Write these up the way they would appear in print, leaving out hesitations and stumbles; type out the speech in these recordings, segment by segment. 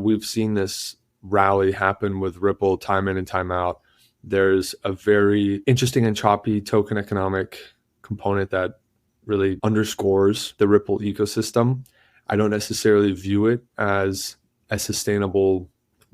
We've seen this rally happen with Ripple time in and time out. There's a very interesting and choppy token economic component that really underscores the Ripple ecosystem. I don't necessarily view it as a sustainable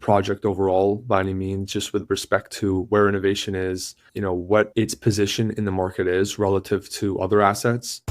project overall by any means, just with respect to where innovation is, what its position in the market is relative to other assets.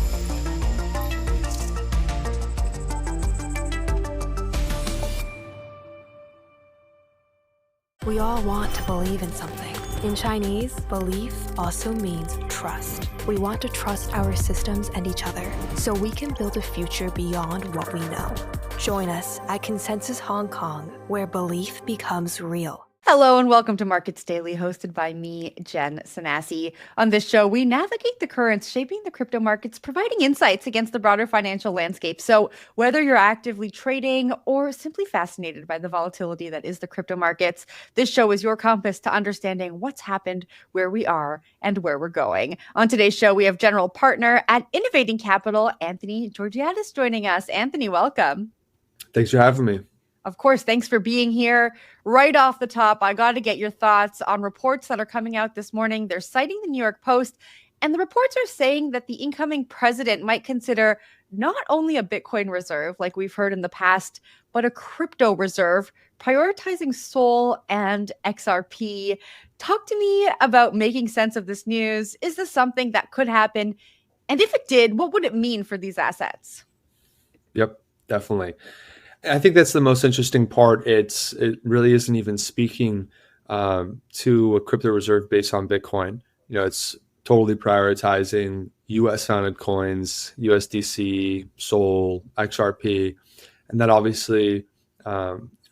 We all want to believe in something. In Chinese, belief also means trust. We want to trust our systems and each other so we can build a future beyond what we know. Join us at Consensus Hong Kong, where belief becomes real. Hello and welcome to Markets Daily, hosted by me, Jen Sanasi. On this show, we navigate the currents shaping the crypto markets, providing insights against the broader financial landscape. So whether you're actively trading or simply fascinated by the volatility that is the crypto markets, this show is your compass to understanding what's happened, where we are, and where we're going. On today's show, we have General Partner at Innovating Capital, Anthony Georgiades, joining us. Anthony, welcome. Thanks for having me. Of course, thanks for being here. Right off the top, I got to get your thoughts on reports that are coming out this morning. They're citing the New York Post, and the reports are saying that the incoming president might consider not only a Bitcoin reserve, like we've heard in the past, but a crypto reserve, prioritizing Sol and XRP. Talk to me about making sense of this news. Is this something that could happen? And if it did, what would it mean for these assets? Yep, definitely. I think that's the most interesting part. It really isn't even speaking to a crypto reserve based on Bitcoin. It's totally prioritizing US founded coins, USDC, Sol, XRP, and that obviously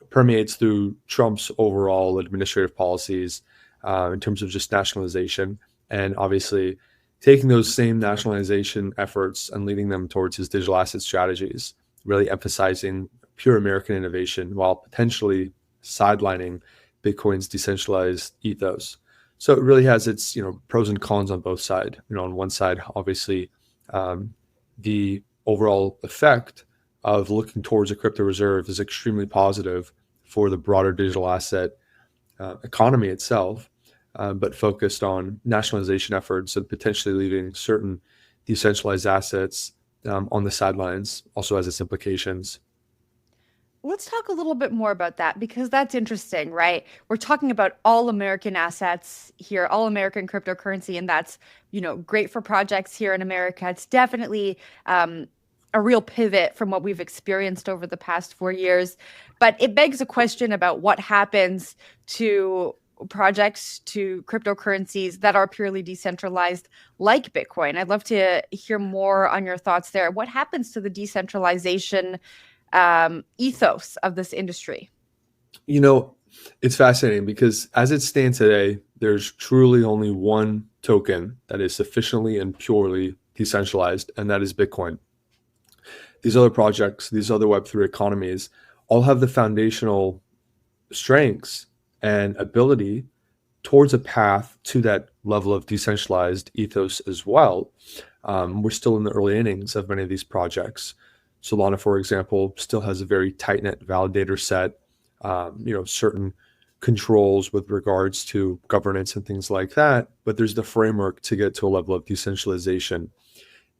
permeates through Trump's overall administrative policies in terms of just nationalization, and obviously taking those same nationalization efforts and leading them towards his digital asset strategies, really emphasizing pure American innovation while potentially sidelining Bitcoin's decentralized ethos. So it really has its pros and cons on both sides. On one side, obviously, the overall effect of looking towards a crypto reserve is extremely positive for the broader digital asset economy itself, but focused on nationalization efforts and potentially leaving certain decentralized assets on the sidelines also has its implications. Let's talk a little bit more about that, because that's interesting, right? We're talking about all American assets here, all American cryptocurrency, and that's, great for projects here in America. It's definitely a real pivot from what we've experienced over the past 4 years. But it begs a question about what happens to projects, to cryptocurrencies that are purely decentralized, like Bitcoin. I'd love to hear more on your thoughts there. What happens to the decentralization ethos of this industry? It's fascinating because as it stands today, there's truly only one token that is sufficiently and purely decentralized, and that is Bitcoin. These other projects, these other Web3 economies, all have the foundational strengths and ability towards a path to that level of decentralized ethos as well. We're still in the early innings of many of these projects. Solana, for example, still has a very tight-knit validator set, certain controls with regards to governance and things like that, but there's the framework to get to a level of decentralization.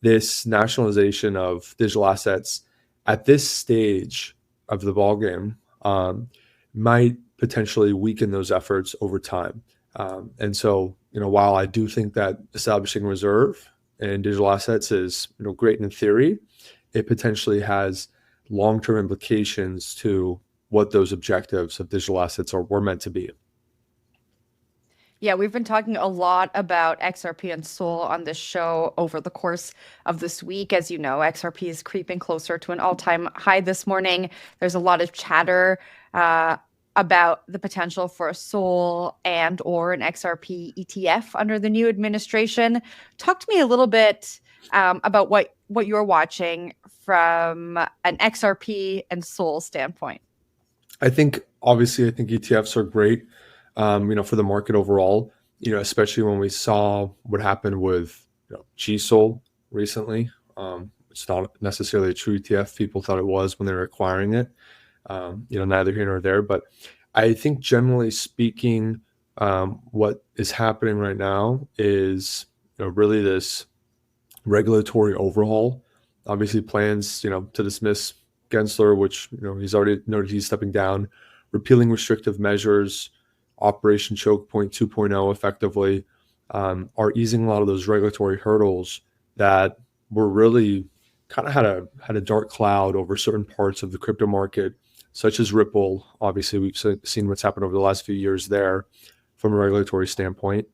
This nationalization of digital assets at this stage of the ballgame might potentially weaken those efforts over time. And so, while I do think that establishing a reserve in digital assets is, great in theory, it potentially has long-term implications to what those objectives of digital assets were meant to be. Yeah, we've been talking a lot about XRP and Sol on this show over the course of this week. As you know, XRP is creeping closer to an all-time high this morning. There's a lot of chatter about the potential for a Sol and or an XRP ETF under the new administration. Talk to me a little bit about what you're watching from an XRP and Sol standpoint. I think ETFs are great, for the market overall, especially when we saw what happened with GSOL recently. It's not necessarily a true ETF. People thought it was when they were acquiring it. neither here nor there. But I think generally speaking, what is happening right now is really this regulatory overhaul. Obviously, plans to dismiss Gensler, which he's already noted he's stepping down, repealing restrictive measures, Operation Choke Point 2.0 effectively, are easing a lot of those regulatory hurdles that were really kind of had a dark cloud over certain parts of the crypto market, such as Ripple. Obviously, we've seen what's happened over the last few years there from a regulatory standpoint.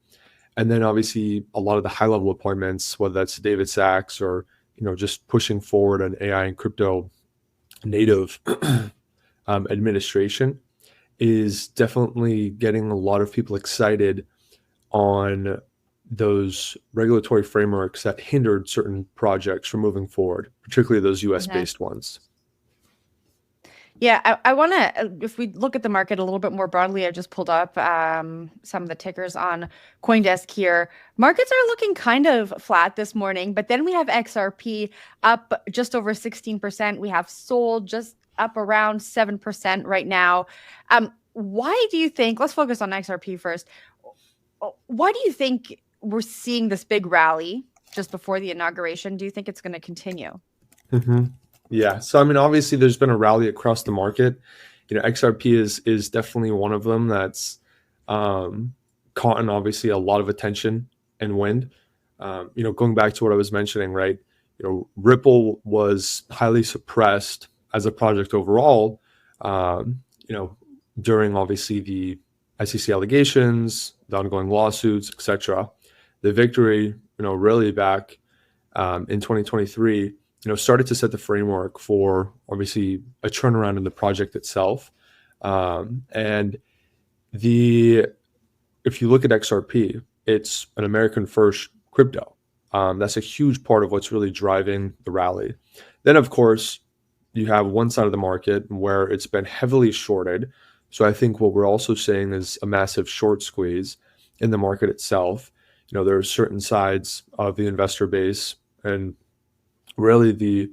And then obviously a lot of the high level appointments, whether that's David Sachs or just pushing forward an AI and crypto native administration, is definitely getting a lot of people excited on those regulatory frameworks that hindered certain projects from moving forward, particularly those US based ones. Yeah, I want to, if we look at the market a little bit more broadly, I just pulled up some of the tickers on CoinDesk here. Markets are looking kind of flat this morning, but then we have XRP up just over 16%. We have SOL just up around 7% right now. Why do you think, let's focus on XRP first. Why do you think we're seeing this big rally just before the inauguration? Do you think it's going to continue? Mm-hmm. Yeah. So, I mean, obviously there's been a rally across the market. XRP is definitely one of them that's caught in obviously a lot of attention and wind. Going back to what I was mentioning, right? Ripple was highly suppressed as a project overall, during obviously the SEC allegations, the ongoing lawsuits, etc. The victory, really back in 2023, started to set the framework for obviously a turnaround in the project itself. And if you look at XRP, it's an American first crypto. That's a huge part of what's really driving the rally. Then, of course, you have one side of the market where it's been heavily shorted. So I think what we're also seeing is a massive short squeeze in the market itself. There are certain sides of the investor base and really the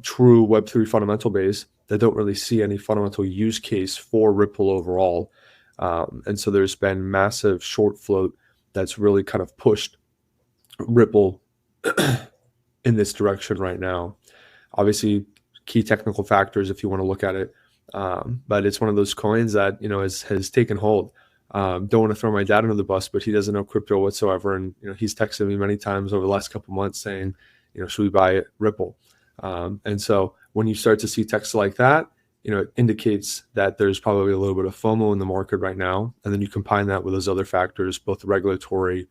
true Web3 fundamental base that don't really see any fundamental use case for Ripple overall. And so there's been massive short float that's really kind of pushed Ripple in this direction right now. Obviously, key technical factors if you want to look at it. But it's one of those coins that, has taken hold. Don't want to throw my dad under the bus, but he doesn't know crypto whatsoever. And, he's texted me many times over the last couple of months saying, should we buy Ripple? And so when you start to see text like that, it indicates that there's probably a little bit of FOMO in the market right now. And then you combine that with those other factors, both regulatory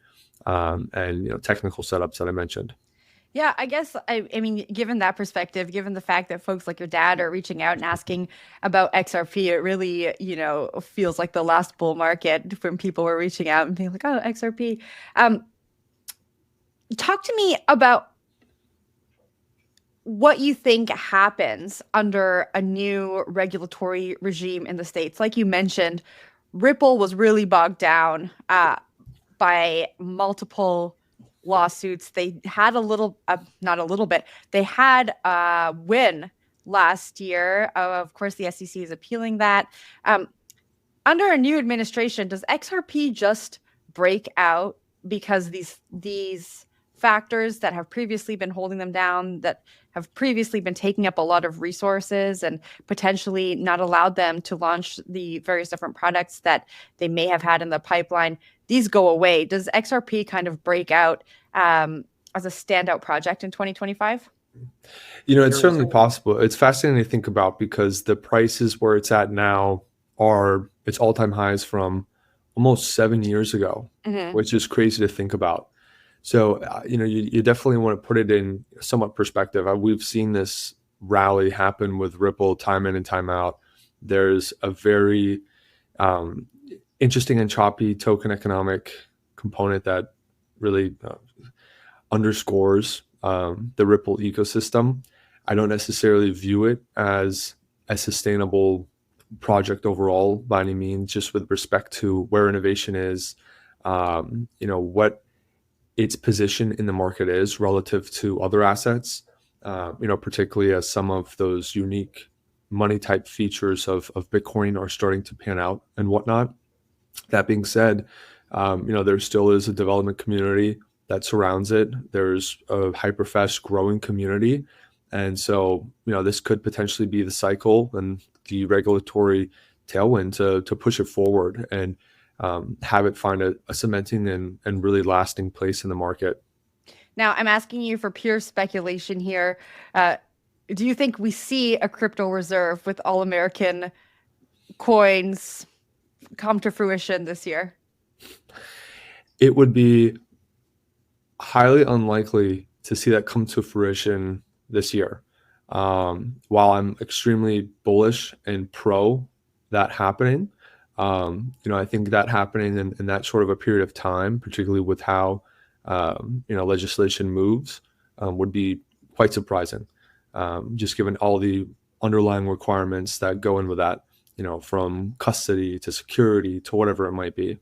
and technical setups that I mentioned. Yeah, I guess, I mean, given that perspective, given the fact that folks like your dad are reaching out and asking about XRP, it really, feels like the last bull market when people were reaching out and being like, oh, XRP. Talk to me about what you think happens under a new regulatory regime in the States. Like you mentioned, Ripple was really bogged down by multiple lawsuits. They had not a little bit, they had a win last year. Of course, the SEC is appealing that. Under a new administration, does XRP just break out because these factors that have previously been holding them down, that have previously been taking up a lot of resources and potentially not allowed them to launch the various different products that they may have had in the pipeline, these go away? Does XRP kind of break out as a standout project in 2025? It's certainly possible. It's fascinating to think about because the prices where it's at now are its all-time highs from almost 7 years ago, which is crazy to think about. So, you definitely want to put it in somewhat perspective. We've seen this rally happen with Ripple time in and time out. There's a very interesting and choppy token economic component that really underscores the Ripple ecosystem. I don't necessarily view it as a sustainable project overall by any means, just with respect to where innovation is, what its position in the market is relative to other assets, particularly as some of those unique money type features of Bitcoin are starting to pan out and whatnot. That being said, there still is a development community that surrounds it. There's a hyperfast growing community. And so, this could potentially be the cycle and the regulatory tailwind to push it forward and have it find a cementing and really lasting place in the market. Now, I'm asking you for pure speculation here. Do you think we see a crypto reserve with all American coins come to fruition this year? It would be highly unlikely to see that come to fruition this year. While I'm extremely bullish and pro that happening, I think that happening in that sort of a period of time, particularly with how legislation moves, would be quite surprising. Just given all the underlying requirements that go in with that, from custody to security to whatever it might be.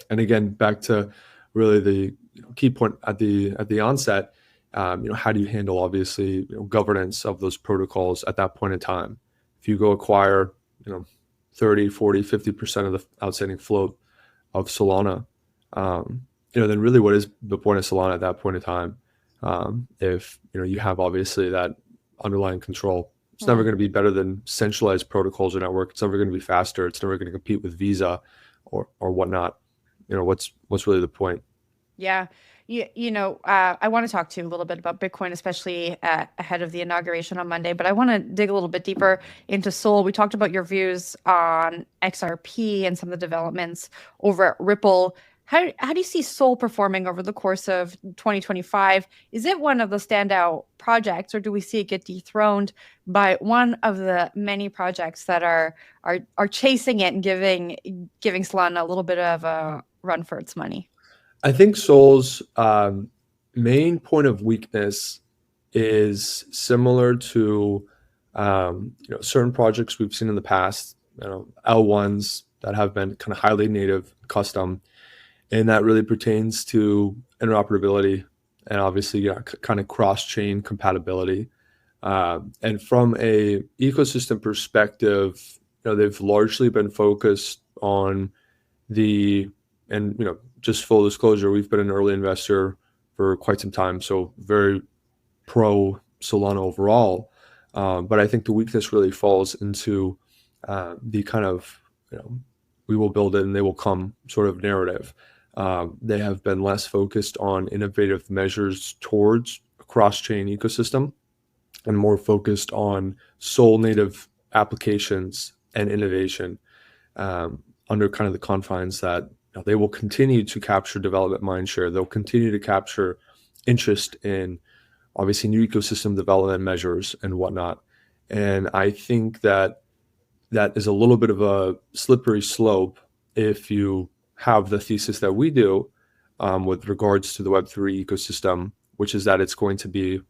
And again, back to really the key point at the onset, how do you handle obviously governance of those protocols at that point in time? If you go acquire 30, 40, 50% of the outstanding float of Solana, then really what is the point of Solana at that point in time? If you have obviously that underlying control, it's never going to be better than centralized protocols or network. It's never going to be faster. It's never going to compete with Visa or whatnot. What's really the point? Yeah. I want to talk to you a little bit about Bitcoin, especially ahead of the inauguration on Monday, but I want to dig a little bit deeper into Sol. We talked about your views on XRP and some of the developments over at Ripple. How do you see Sol performing over the course of 2025? Is it one of the standout projects, or do we see it get dethroned by one of the many projects that are chasing it and giving Solana a little bit of a run for its money? I think Sol's main point of weakness is similar to certain projects we've seen in the past, L1s that have been kind of highly native, custom, and that really pertains to interoperability and obviously kind of cross-chain compatibility. And from a ecosystem perspective, they've largely been focused on just full disclosure, we've been an early investor for quite some time, so very pro Solana overall. But I think the weakness really falls into the kind of, we will build it and they will come sort of narrative. They have been less focused on innovative measures towards a cross-chain ecosystem and more focused on Sol native applications and innovation under kind of the confines that they will continue to capture development mindshare. They'll continue to capture interest in obviously new ecosystem development measures and whatnot. And I think that is a little bit of a slippery slope if you have the thesis that we do with regards to the Web3 ecosystem, which is that it's going to be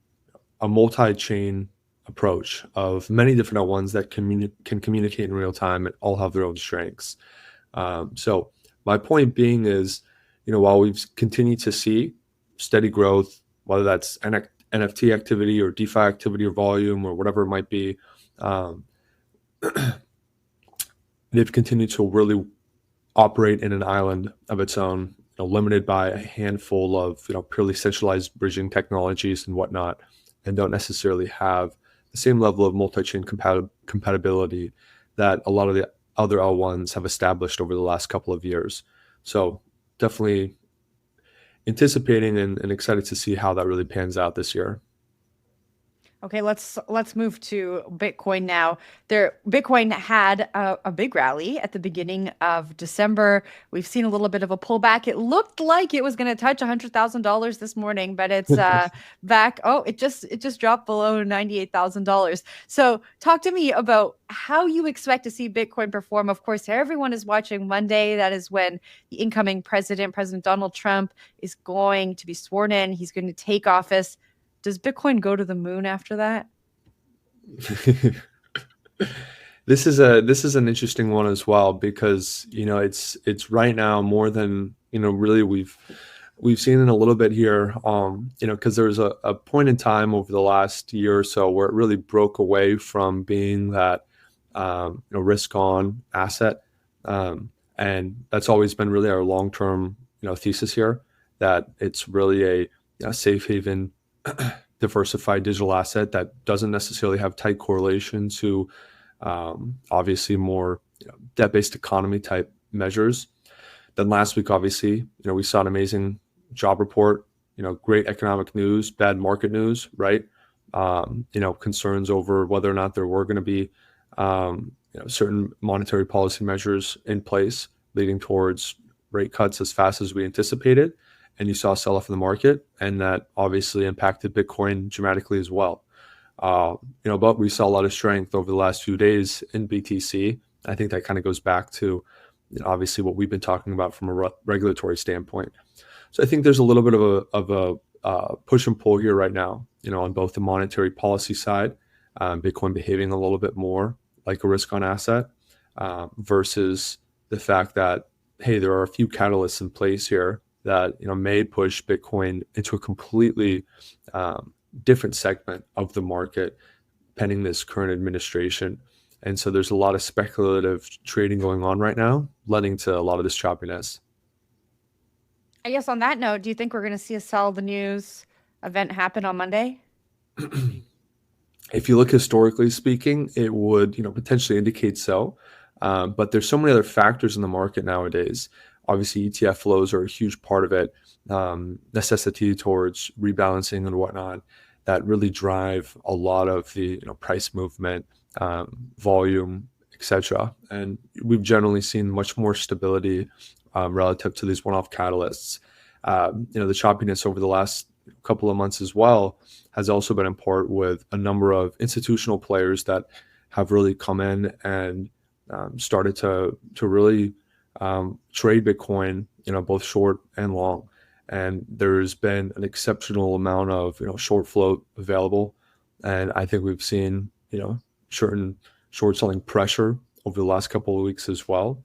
a multi-chain approach of many different ones that can communicate in real time and all have their own strengths. So my point being is, while we've continued to see steady growth, whether that's NFT activity or DeFi activity or volume or whatever it might be, they've continued to really operate in an island of its own, limited by a handful of purely centralized bridging technologies and whatnot, and don't necessarily have the same level of multi-chain compatibility that a lot of the other L1s have established over the last couple of years. So definitely anticipating and excited to see how that really pans out this year. Okay, let's move to Bitcoin now. Bitcoin had a big rally at the beginning of December. We've seen a little bit of a pullback. It looked like it was going to touch $100,000 this morning, but it's back. Oh, it just dropped below $98,000. So talk to me about how you expect to see Bitcoin perform. Of course, everyone is watching Monday. That is when the incoming President Donald Trump, is going to be sworn in. He's going to take office. Does Bitcoin go to the moon after that? This is an interesting one as well, because it's right now more than really we've We've seen it a little bit here, because there was a point in time over the last year or so where it really broke away from being that risk on asset, and that's always been really our long term thesis here, that it's really a safe haven, diversified digital asset that doesn't necessarily have tight correlation to obviously more debt based economy type measures. Then last week, obviously, we saw an amazing job report, great economic news, bad market news, right? Concerns over whether or not there were going to be certain monetary policy measures in place leading towards rate cuts as fast as we anticipated. And you saw a sell off in the market, and that obviously impacted Bitcoin dramatically as well. But we saw a lot of strength over the last few days in BTC. I think that kind of goes back to obviously what we've been talking about from a regulatory standpoint. So I think there's a little bit of a push and pull here right now, on both the monetary policy side, Bitcoin behaving a little bit more like a risk on asset, versus the fact that, hey, there are a few catalysts in place here that may push Bitcoin into a completely different segment of the market pending this current administration. And so there's a lot of speculative trading going on right now, leading to a lot of this choppiness. I guess on that note, do you think we're going to see a sell the news event happen on Monday? If you look historically speaking, it would potentially indicate so. But there's so many other factors in the market nowadays. Obviously, ETF flows are a huge part of it, necessity towards rebalancing and whatnot, that really drive a lot of the price movement, volume, etc. And we've generally seen much more stability relative to these one-off catalysts. The choppiness over the last couple of months as well has also been in part with a number of institutional players that have really come in and started to really trade Bitcoin, both short and long. And there's been an exceptional amount of short float available, and I think we've seen certain short selling pressure over the last couple of weeks as well.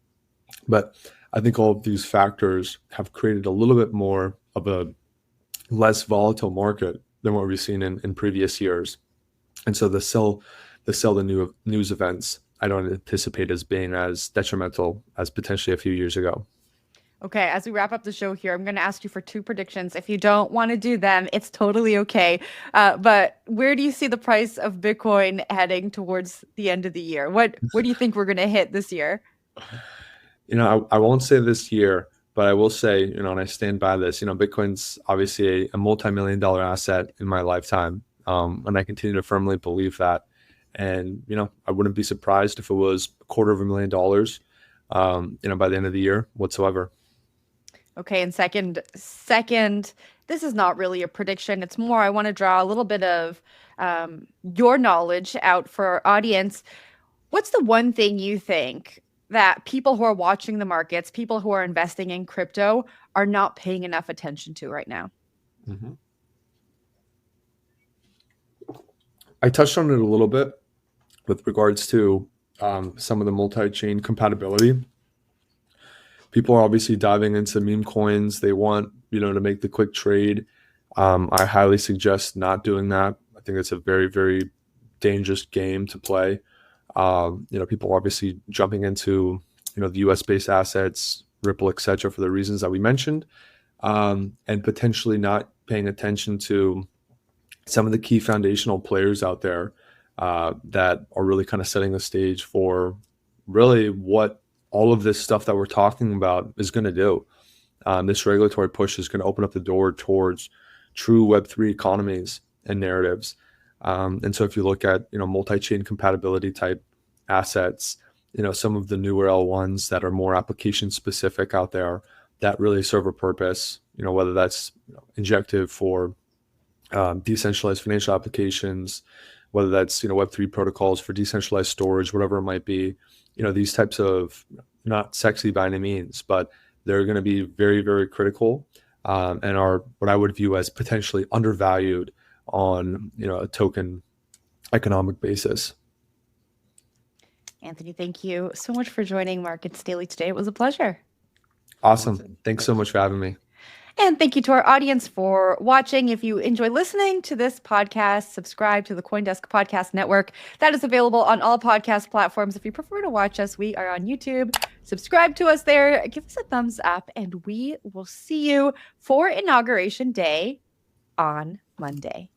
But I think all of these factors have created a little bit more of a less volatile market than what we've seen in previous years. And so the new news events, I don't anticipate as being as detrimental as potentially a few years ago. Okay, as we wrap up the show here, I'm going to ask you for two predictions. If you don't want to do them, it's totally okay. But where do you see the price of Bitcoin heading towards the end of the year? What do you think we're going to hit this year? I won't say this year, but I will say, and I stand by this, Bitcoin's obviously a multi-million-dollar asset in my lifetime. And I continue to firmly believe that. And, I wouldn't be surprised if it was $250,000, by the end of the year whatsoever. Okay, and second, this is not really a prediction. It's more, I want to draw a little bit of your knowledge out for our audience. What's the one thing you think that people who are watching the markets, people who are investing in crypto, are not paying enough attention to right now? Mm-hmm. I touched on it a little bit with regards to some of the multi-chain compatibility. People are obviously diving into meme coins. They want, to make the quick trade. I highly suggest not doing that. I think it's a very, very dangerous game to play. People are obviously jumping into, the US-based assets, Ripple, etc., for the reasons that we mentioned, and potentially not paying attention to some of the key foundational players out there that are really kind of setting the stage for really what all of this stuff that we're talking about is going to do. This regulatory push is going to open up the door towards true Web3 economies and narratives. And so if you look at, multi-chain compatibility type assets, some of the newer L1s that are more application specific out there that really serve a purpose, whether that's injective for decentralized financial applications, whether that's, Web3 protocols for decentralized storage, whatever it might be, these types of, not sexy by any means, but they're going to be very, very critical, and are what I would view as potentially undervalued on, a token economic basis. Anthony, thank you so much for joining Markets Daily today. It was a pleasure. Awesome. Thanks so much for having me. And thank you to our audience for watching. If you enjoy listening to this podcast, subscribe to the CoinDesk Podcast Network. That is available on all podcast platforms. If you prefer to watch us, we are on YouTube. Subscribe to us there. Give us a thumbs up, and we will see you for Inauguration Day on Monday.